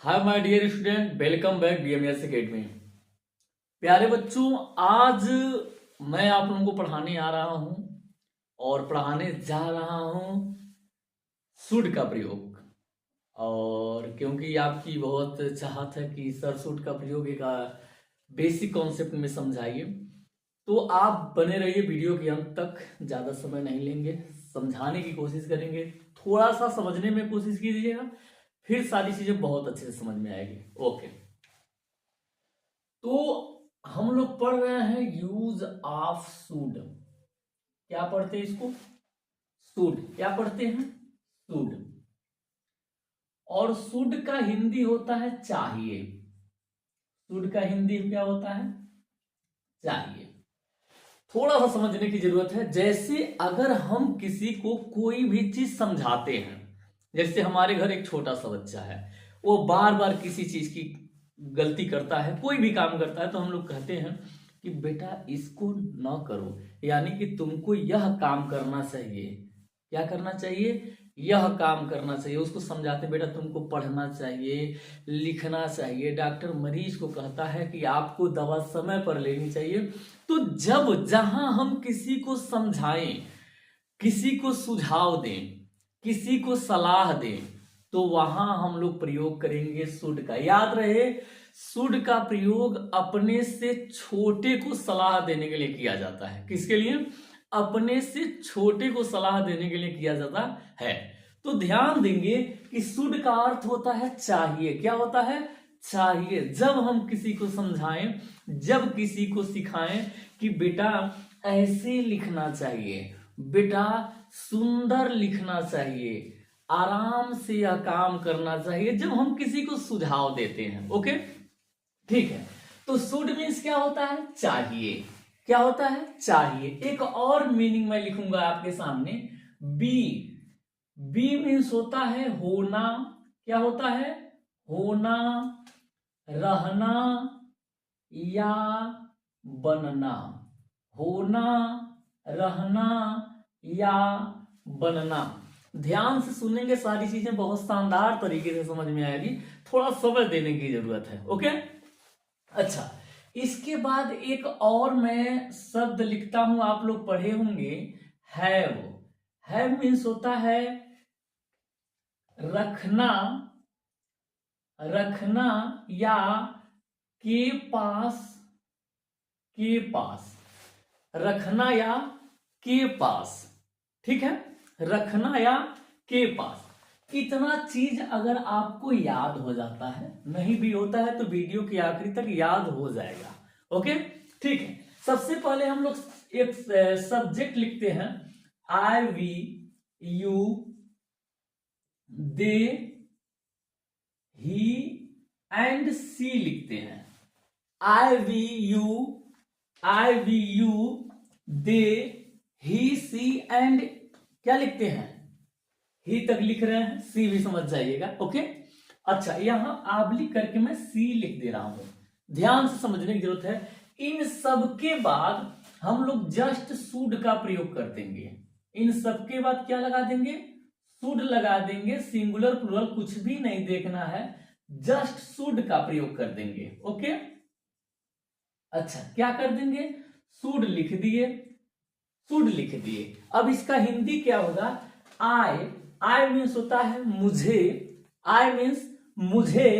Hi my dear student, welcome back BMS Academy. प्यारे बच्चों, आज मैं आप लोगों को पढ़ाने आ रहा हूं और पढ़ाने जा रहा हूं शुड का प्रयोग। और क्योंकि आपकी बहुत चाहत है कि सर शुड का प्रयोग एक बेसिक कॉन्सेप्ट में समझाइए, तो आप बने रहिए वीडियो के अंत तक। ज़्यादा समय नहीं लेंगे, समझाने की कोशिश करेंगे, थोड़ा सा समझने में कोशिश कीजिएगा, फिर सारी चीजें बहुत अच्छे से समझ में आएगी। ओके, तो हम लोग पढ़ रहे हैं यूज ऑफ शुड। क्या पढ़ते हैं इसको? शुड। क्या पढ़ते हैं? शुड। और शुड का हिंदी होता है चाहिए। शुड का हिंदी क्या होता है? चाहिए। थोड़ा सा समझने की जरूरत है। जैसे अगर हम किसी को कोई भी चीज समझाते हैं, जैसे हमारे घर एक छोटा सा बच्चा है, वो बार बार किसी चीज की गलती करता है, कोई भी काम करता है, तो हम लोग कहते हैं कि बेटा इसको ना करो, यानी कि तुमको यह काम करना चाहिए। क्या करना चाहिए? यह काम करना चाहिए। उसको समझाते बेटा तुमको पढ़ना चाहिए, लिखना चाहिए। डॉक्टर मरीज को कहता है कि आपको दवा समय पर लेनी चाहिए। तो जब जहां हम किसी को समझाएं, किसी को सुझाव दें, किसी को सलाह दें, तो वहां हम लोग प्रयोग करेंगे शुड का। याद रहे, शुड का प्रयोग अपने से छोटे को सलाह देने के लिए किया जाता है। किसके लिए? अपने से छोटे को सलाह देने के लिए किया जाता है। तो ध्यान देंगे कि शुड का अर्थ होता है चाहिए। क्या होता है? चाहिए। जब हम किसी को समझाएं, जब किसी को सिखाएं कि बेटा ऐसे लिखना चाहिए, बेटा सुंदर लिखना चाहिए, आराम से यह काम करना चाहिए, जब हम किसी को सुझाव देते हैं। ओके, ठीक है। तो शुड मीन्स क्या होता है? चाहिए। क्या होता है? चाहिए। एक और मीनिंग मैं लिखूंगा आपके सामने। बी। बी मीन्स होता है होना। क्या होता है? होना, रहना या बनना। होना, रहना या बनना। ध्यान से सुनेंगे, सारी चीजें बहुत शानदार तरीके से समझ में आएगी। थोड़ा समय देने की जरूरत है। ओके, अच्छा। इसके बाद एक और मैं शब्द लिखता हूं, आप लोग पढ़े होंगे, हैव। हैव मीन्स होता है रखना, रखना या के पास, के पास। रखना या के पास, ठीक है। रखना या के पास। इतना चीज अगर आपको याद हो जाता है, नहीं भी होता है तो वीडियो के आखिरी तक याद हो जाएगा। ओके, ठीक है। सबसे पहले हम लोग एक सब्जेक्ट लिखते हैं। I, we, you, they, he and she लिखते हैं। I, we, you, I, we, you, they, he, she and क्या लिखते हैं? ही तक लिख रहे हैं, सी भी समझ जाइएगा। ओके, अच्छा। यहां आबली करके मैं सी लिख दे रहा हूं। ध्यान से समझने की जरूरत है। इन सब के बाद हम लोग जस्ट शुड का प्रयोग कर देंगे। इन सब के बाद क्या लगा देंगे? शुड लगा देंगे। सिंगुलर प्लूरल कुछ भी नहीं देखना है, जस्ट शुड का प्रयोग कर देंगे। ओके, अच्छा। क्या कर देंगे? शुड लिख दिए, शुड लिख दिए। अब इसका हिंदी क्या होगा? आई। आई मीन्स होता है मुझे। आई मीन्स मुझे।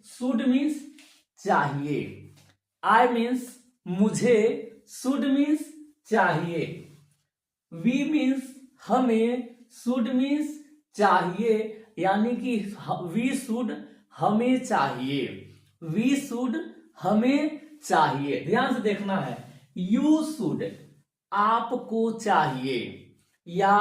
शुड मीन्स चाहिए। आई मीन्स मुझे, शुड मीन्स चाहिए। वी मीन्स हमें, शुड मीन्स चाहिए, यानी कि वी शुड हमें चाहिए। वी शुड हमें चाहिए। ध्यान से देखना है। यू शुड आपको चाहिए या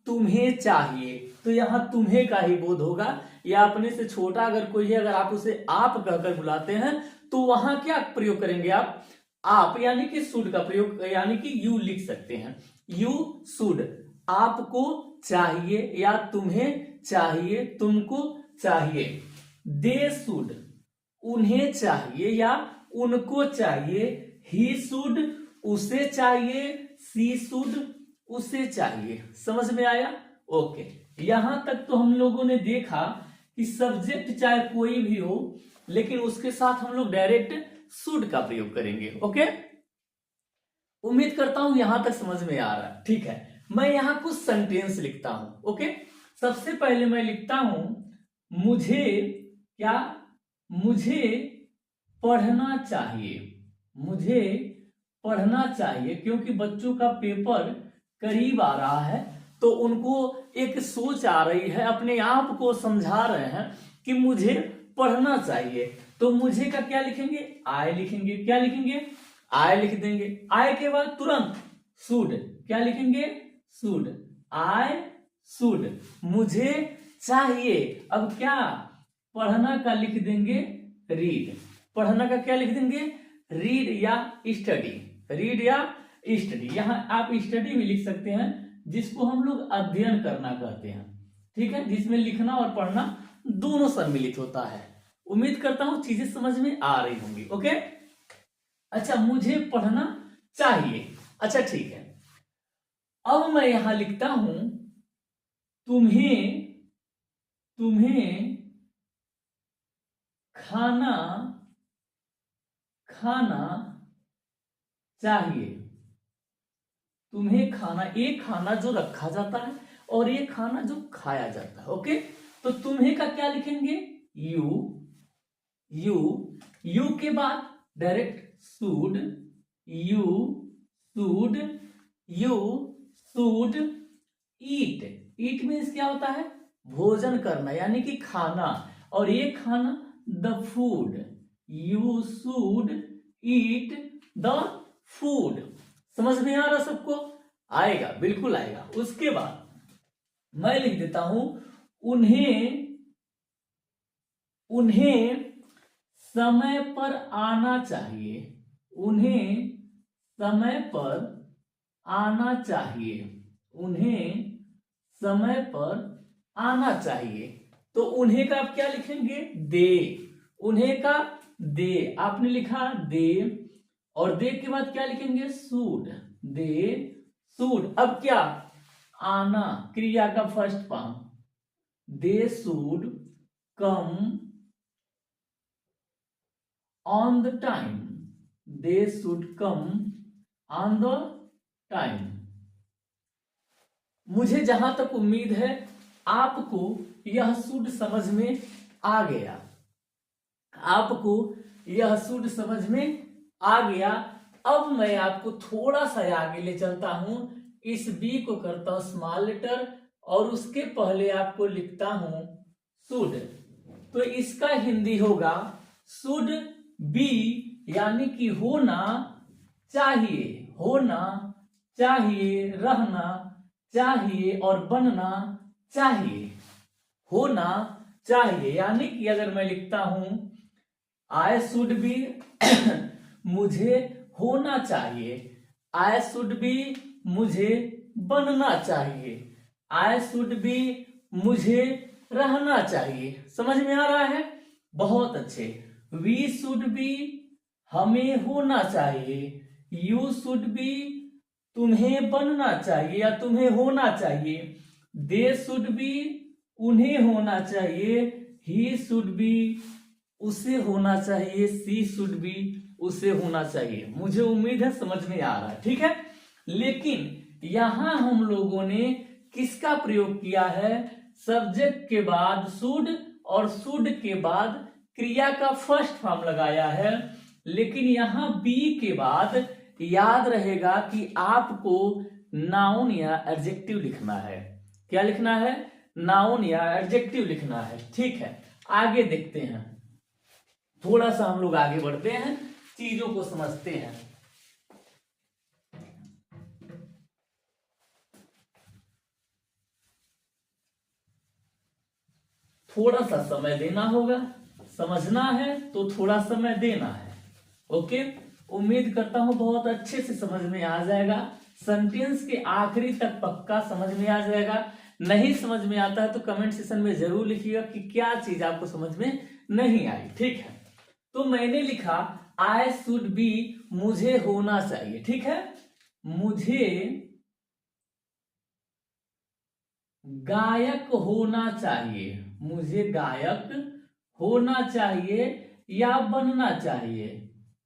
तुम्हें चाहिए, तो यहां तुम्हें का ही बोध होगा। या अपने से छोटा अगर कोई है, अगर आप उसे आप कहकर बुलाते हैं, तो वहां क्या प्रयोग करेंगे आप यानी कि शुड का प्रयोग, यानी कि यू लिख सकते हैं। यू शुड आपको चाहिए या तुम्हें चाहिए, तुमको चाहिए। दे शुड उन्हें चाहिए या उनको चाहिए। ही शुड उसे चाहिए। सी शुड उसे चाहिए। समझ में आया? ओके, यहां तक तो हम लोगों ने देखा कि सब्जेक्ट चाहे कोई भी हो, लेकिन उसके साथ हम लोग डायरेक्ट शुड का प्रयोग करेंगे। ओके, उम्मीद करता हूं यहां तक समझ में आ रहा है। ठीक है, मैं यहां कुछ सेंटेंस लिखता हूं। ओके, सबसे पहले मैं लिखता हूं मुझे क्या, मुझे पढ़ना चाहिए, मुझे पढ़ना चाहिए, क्योंकि बच्चों का पेपर करीब आ रहा है, तो उनको एक सोच आ रही है, अपने आप को समझा रहे हैं कि मुझे पढ़ना चाहिए। तो मुझे का क्या लिखेंगे, आई लिखेंगे। क्या लिखेंगे, आई लिख देंगे। आई के बाद तुरंत शुड, क्या लिखेंगे, शुड, आई शुड, मुझे चाहिए। अब क्या, पढ़ना का लिख देंगे रीड, पढ़ना का क्या लिख देंगे, रीड या स्टडी, रीड या स्टडी। यहां आप स्टडी भी लिख सकते हैं, जिसको हम लोग अध्ययन करना कहते हैं। ठीक है, जिसमें लिखना और पढ़ना दोनों सम्मिलित होता है। उम्मीद करता हूं चीजें समझ में आ रही होंगी। ओके, अच्छा, मुझे पढ़ना चाहिए। अच्छा ठीक है, अब मैं यहां लिखता हूं तुम्हें, तुम्हें खाना, खाना चाहिए, तुम्हें खाना, एक खाना जो रखा जाता है और एक खाना जो खाया जाता है। ओके, तो तुम्हें का क्या लिखेंगे, यू, यू, यू के बाद direct should, you should, you should eat, eat means क्या होता है, भोजन करना, यानी कि खाना, और ये खाना the food, you should eat the food. समझ में आ रहा सबको, आएगा, बिल्कुल आएगा। उसके बाद मैं लिख देता हूं उन्हें, उन्हें समय पर आना चाहिए, उन्हें समय पर आना चाहिए, उन्हें समय पर आना चाहिए। तो उन्हें का आप क्या लिखेंगे, दे, उन्हें का दे, आपने लिखा दे, और दे के बाद क्या लिखेंगे, सूड, दे सूड। अब क्या, आना, क्रिया का first form, they sued come on the time, they should come on the time. मुझे जहां तक उम्मीद है आपको यह शुड समझ में आ गया, आपको यह शुड समझ में आ गया। अब मैं आपको थोड़ा सा आगे ले चलता हूं, इस बी को करता हूं स्मॉल लेटर, और उसके पहले आपको लिखता हूं शुड। तो इसका हिंदी होगा शुड बी, यानी कि होना चाहिए, होना चाहिए, रहना चाहिए और बनना चाहिए, होना चाहिए। यानी कि अगर मैं लिखता हूं आई शुड बी, मुझे होना चाहिए, आई शुड बी, मुझे बनना चाहिए, आई शुड बी, मुझे रहना चाहिए। समझ में आ रहा है, बहुत अच्छे। वी शुड बी, हमें होना चाहिए, यू शुड बी, तुम्हें बनना चाहिए या तुम्हें होना चाहिए, दे शुड बी, उन्हें होना चाहिए, ही शुड बी, उसे होना चाहिए, सी शुड बी, उसे होना चाहिए। मुझे उम्मीद है समझ में आ रहा है, ठीक है। लेकिन यहां हम लोगों ने किसका प्रयोग किया है, सब्जेक्ट के बाद शुड और शुड के बाद क्रिया का फर्स्ट फॉर्म लगाया है। लेकिन यहां बी के बाद याद रहेगा कि आपको नाउन या एडजेक्टिव लिखना है। क्या लिखना है, नाउन या एडजेक्टिव लिखना है, ठीक है। आगे देखते हैं, थोड़ा सा हम लोग आगे बढ़ते हैं, चीजों को समझते हैं। थोड़ा सा समय देना होगा, समझना है तो थोड़ा समय देना है। ओके, उम्मीद करता हूं बहुत अच्छे से समझ में आ जाएगा। सेंटेंस के आखिरी तक पक्का समझ में आ जाएगा। नहीं समझ में आता है तो कमेंट सेक्शन में जरूर लिखिएगा कि क्या चीज आपको समझ में नहीं आई, ठीक है। तो मैंने लिखा आई शुड बी, मुझे होना चाहिए, ठीक है। मुझे गायक होना चाहिए, मुझे गायक होना चाहिए या बनना चाहिए।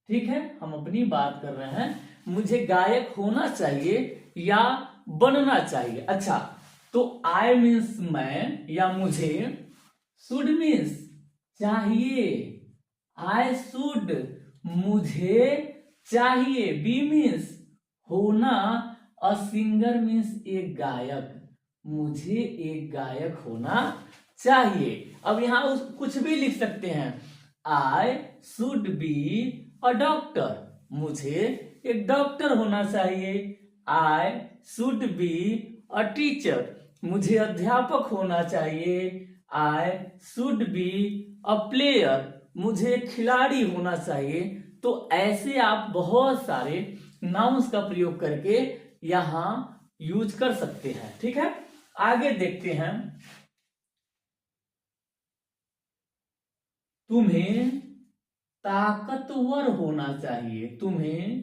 ठीक है, हम अपनी बात कर रहे हैं, मुझे गायक होना चाहिए या बनना चाहिए। अच्छा, तो आई मीन्स मैं या मुझे, शुड मीन्स चाहिए, आई शुड मुझे चाहिए, बी मीन्स होना, अ सिंगर मीन्स एक गायक, मुझे एक गायक होना चाहिए। अब यहां कुछ भी लिख सकते हैं, I should be a doctor, मुझे एक डॉक्टर होना चाहिए। I should be a teacher, मुझे अध्यापक होना चाहिए। I should be a player, मुझे खिलाड़ी होना चाहिए। तो ऐसे आप बहुत सारे नाउन्स का प्रयोग करके यहां यूज कर सकते हैं। ठीक है, आगे देखते हैं। तुम्हें ताकतवर होना चाहिए, तुम्हें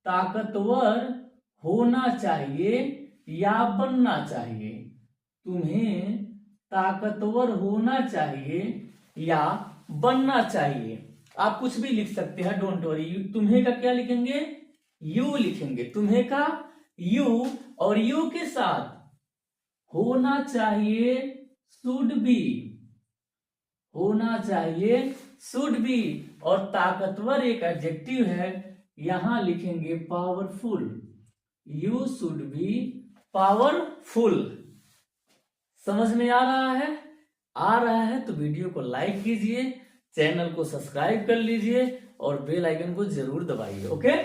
ताकतवर होना चाहिए या बनना चाहिए, तुम्हें ताकतवर होना चाहिए या बनना चाहिए। आप कुछ भी लिख सकते हैं, डोंट वरी। तुम्हें का क्या लिखेंगे, यू लिखेंगे, तुम्हें का यू, और यू के साथ होना चाहिए शुड बी, होना चाहिए शुड बी, और ताकतवर एक एडजेक्टिव है, यहां लिखेंगे powerful, you should be powerful. समझ में आ रहा है? आ रहा है तो वीडियो को लाइक कीजिए, चैनल को सब्सक्राइब कर लीजिए और बेल आइकन को जरूर दबाइए। ओके,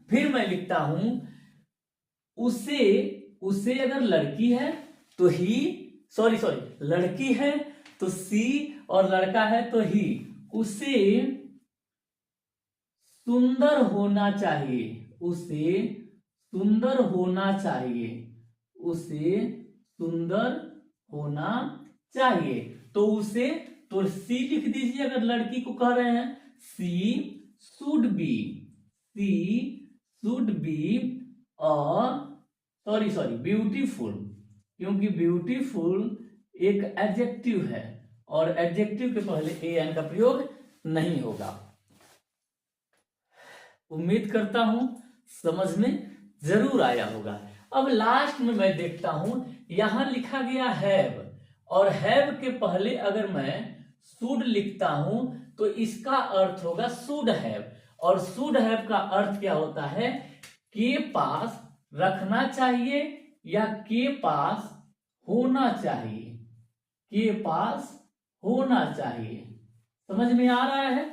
फिर मैं लिखता हूं उसे, उसे अगर लड़की है तो ही, सॉरी लड़की है तो सी, और लड़का है तो ही। उसे सुंदर होना चाहिए, उसे सुंदर होना चाहिए, उसे सुंदर होना चाहिए। तो उसे, तो सी लिख दीजिए अगर लड़की को कह रहे हैं। She should be, she should be a sorry beautiful, क्योंकि ब्यूटीफुल एक एडजेक्टिव है और एडजेक्टिव के पहले ए एन का प्रयोग नहीं होगा। उम्मीद करता हूं समझ में जरूर आया होगा। अब लास्ट में मैं देखता हूं, यहां लिखा गया हैव, और हैव के पहले अगर मैं शुड लिखता हूं तो इसका अर्थ होगा शुड हैव, और शुड हैव का अर्थ क्या होता है, के पास रखना चाहिए या के पास होना चाहिए, के पास होना चाहिए। समझ में आ रहा है?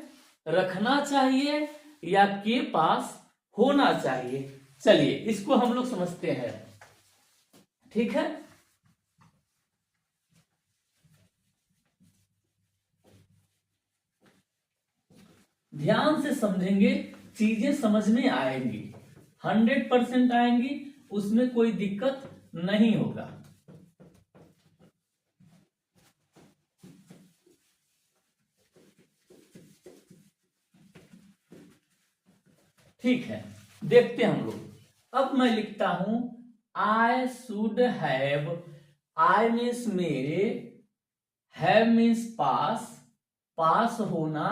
रखना चाहिए या के पास होना चाहिए। चलिए इसको हम लोग समझते हैं। ठीक है, ध्यान से समझेंगे, चीजें समझ में आएंगी, 100% आएंगी, उसमें कोई दिक्कत नहीं होगा। ठीक है, देखते हैं हम लोग। अब मैं लिखता हूं I should have, I means मेरे, हैव मीन्स पास, पास होना,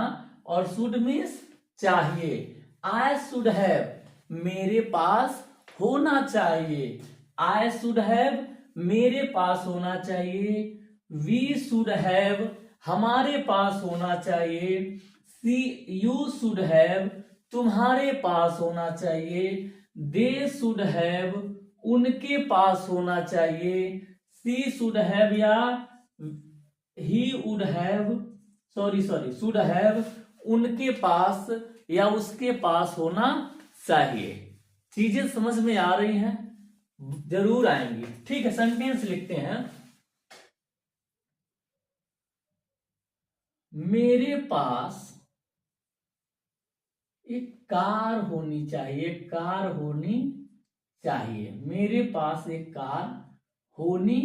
और शुड मीन्स चाहिए। आई शुड हैव मेरे पास होना चाहिए, आई शुड हैव मेरे पास होना चाहिए। वी शुड हैव हमारे पास होना चाहिए। सी यू शुड हैव तुम्हारे पास होना चाहिए। दे शुड हैव उनके पास होना चाहिए। सी शुड हैव या he would have, sorry should have उनके पास या उसके पास होना चाहिए। चीजें समझ में आ रही हैं? जरूर आएंगी। ठीक है, सेंटेंस लिखते हैं। मेरे पास एक कार होनी चाहिए, कार होनी चाहिए। मेरे पास एक कार होनी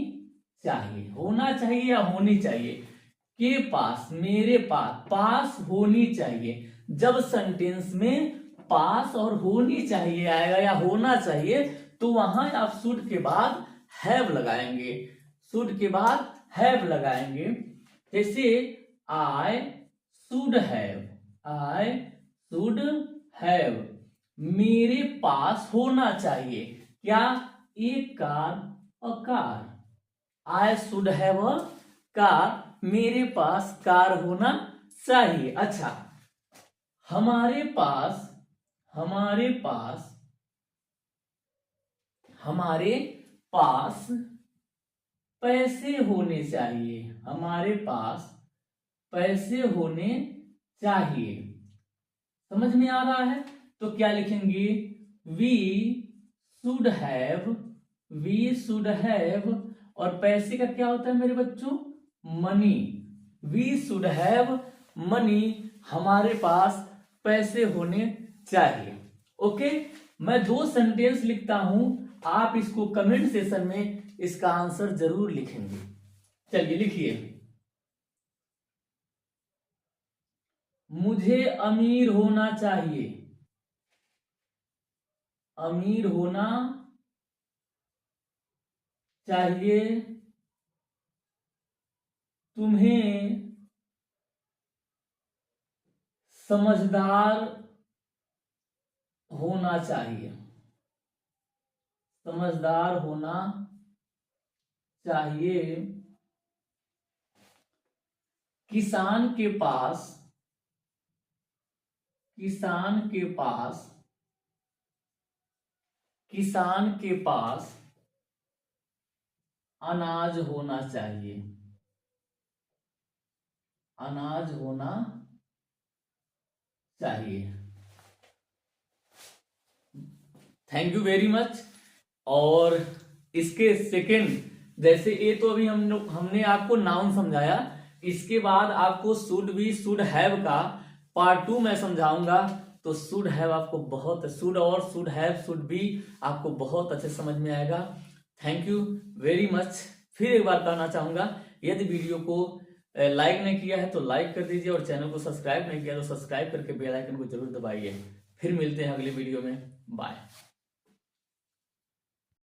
चाहिए, होना चाहिए या होनी चाहिए। के पास, मेरे पास, पास होनी चाहिए। जब सेंटेंस में पास और होनी चाहिए आएगा या होना चाहिए तो वहां आप शुड के बाद हैव लगाएंगे, शुड के बाद हैव लगाएंगे। जैसे आई शुड हैव, मेरे पास होना चाहिए क्या, एक car, a car. I should have a car, मेरे पास कार होना चाहिए। अच्छा, हमारे पास पैसे होने चाहिए, हमारे पास पैसे होने चाहिए। समझ में आ रहा है? तो क्या लिखेंगे, वी शुड हैव, और पैसे का क्या होता है मेरे बच्चों, money. We should have money, हमारे पास पैसे होने चाहिए। ओके, मैं 2 सेंटेंस लिखता हूं, आप इसको कमेंट सेशन में इसका आंसर जरूर लिखेंगे। चलिए लिखिए, मुझे अमीर होना चाहिए, अमीर होना चाहिए, तुम्हें समझदार होना चाहिए, समझदार होना चाहिए, किसान के पास अनाज होना चाहिए, अनाज होना चाहिए। Thank you very much. और इसके सेकंड, जैसे ये तो अभी हमने आपको नाउन समझाया, इसके बाद आपको शुड बी शुड हैव का पार्ट 2 मैं समझाऊंगा। तो शुड हैव आपको बहुत, शुड और शुड हैव शुड बी आपको बहुत अच्छे समझ में आएगा। Thank you very much. फिर एक बार कहना चाहूंगा, यदि वीडियो को लाइक नहीं किया है तो लाइक कर दीजिए, और चैनल को सब्सक्राइब नहीं किया तो सब्सक्राइब करके बेल आइकन को जरूर दबाइए। फिर मिलते हैं अगली वीडियो में, बाय।